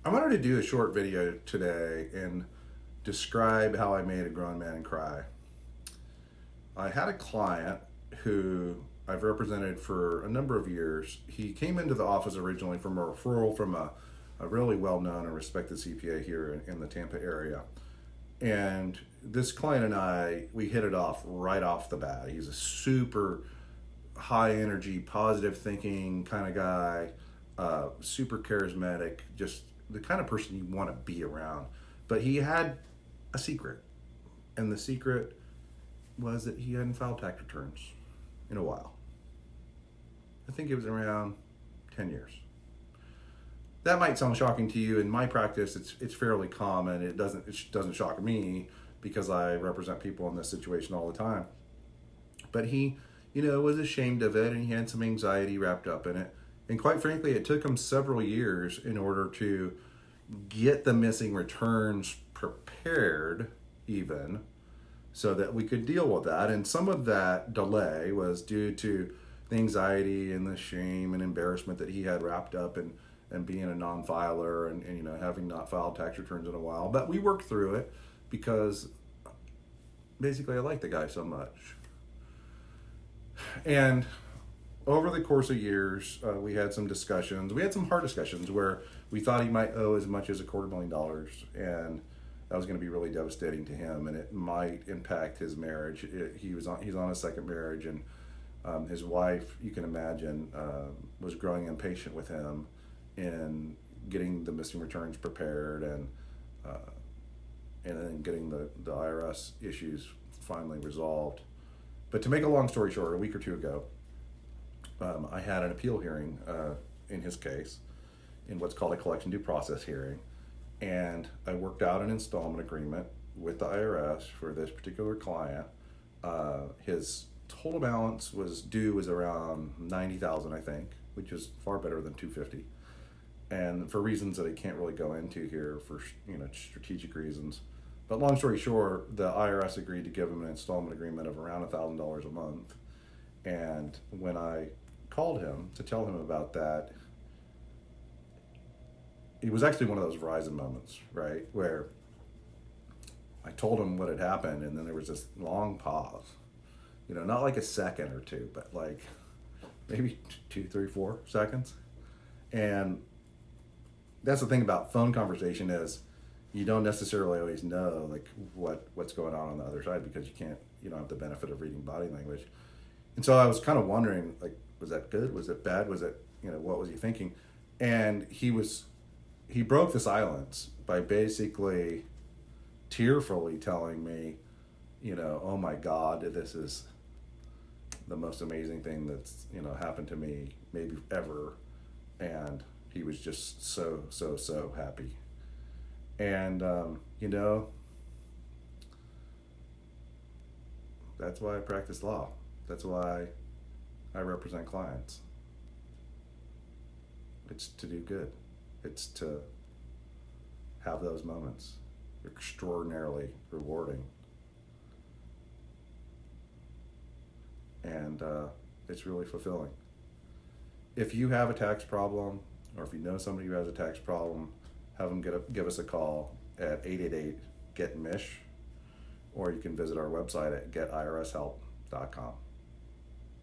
I wanted to do a short video today and describe how I made a grown man cry. I had a client who I've represented for a number of years. He came into the office originally from a referral from a really well known and respected CPA here in the Tampa area. And this client and we hit it off right off the bat. He's a super high energy, positive thinking kind of guy, super charismatic, just the kind of person you want to be around. But he had a secret, and the secret was that he hadn't filed tax returns in a while. I think it was around 10 years. That might sound shocking to you. In my practice, it's fairly common. It doesn't shock me because I represent people in this situation all the time. But he, was ashamed of it, and he had some anxiety wrapped up in it. And quite frankly, it took him several years in order to get the missing returns prepared, even so that we could deal with that. And some of that delay was due to the anxiety and the shame and embarrassment that he had wrapped up in and being a non-filer and having not filed tax returns in a while. But we worked through it because basically I like the guy so much. And over the course of years, we had some discussions. We had some hard discussions where we thought he might owe as much as $250,000, and that was going to be really devastating to him, and it might impact his marriage. He's on a second marriage, and his wife, you can imagine, was growing impatient with him in getting the missing returns prepared and then getting the IRS issues finally resolved. But to make a long story short, a week or two ago, I had an appeal hearing in his case, in what's called a collection due process hearing, and I worked out an installment agreement with the IRS for this particular client. His total balance was around $90,000, I think, which is far better than $250,000, and for reasons that I can't really go into here for strategic reasons. But long story short, the IRS agreed to give him an installment agreement of around $1,000 a month. And when I called him to tell him about that, it was actually one of those Verizon moments, right? Where I told him what had happened, and then there was this long pause. Not like a second or two, but like maybe 2, 3, 4 seconds. And that's the thing about phone conversation is you don't necessarily always know like what's going on the other side because you don't have the benefit of reading body language. And so I was kind of wondering, like, was that good? Was it bad? Was it, what was he thinking? And he broke the silence by basically tearfully telling me, oh my God, this is the most amazing thing that's, happened to me maybe ever. And he was just so, so, so happy. And, that's why I practice law. That's why I represent clients. It's to do good. It's to have those moments. Extraordinarily rewarding. And it's really fulfilling. If you have a tax problem, or if you know somebody who has a tax problem, have them give us a call at 888-GET-MISH, or you can visit our website at getirshelp.com.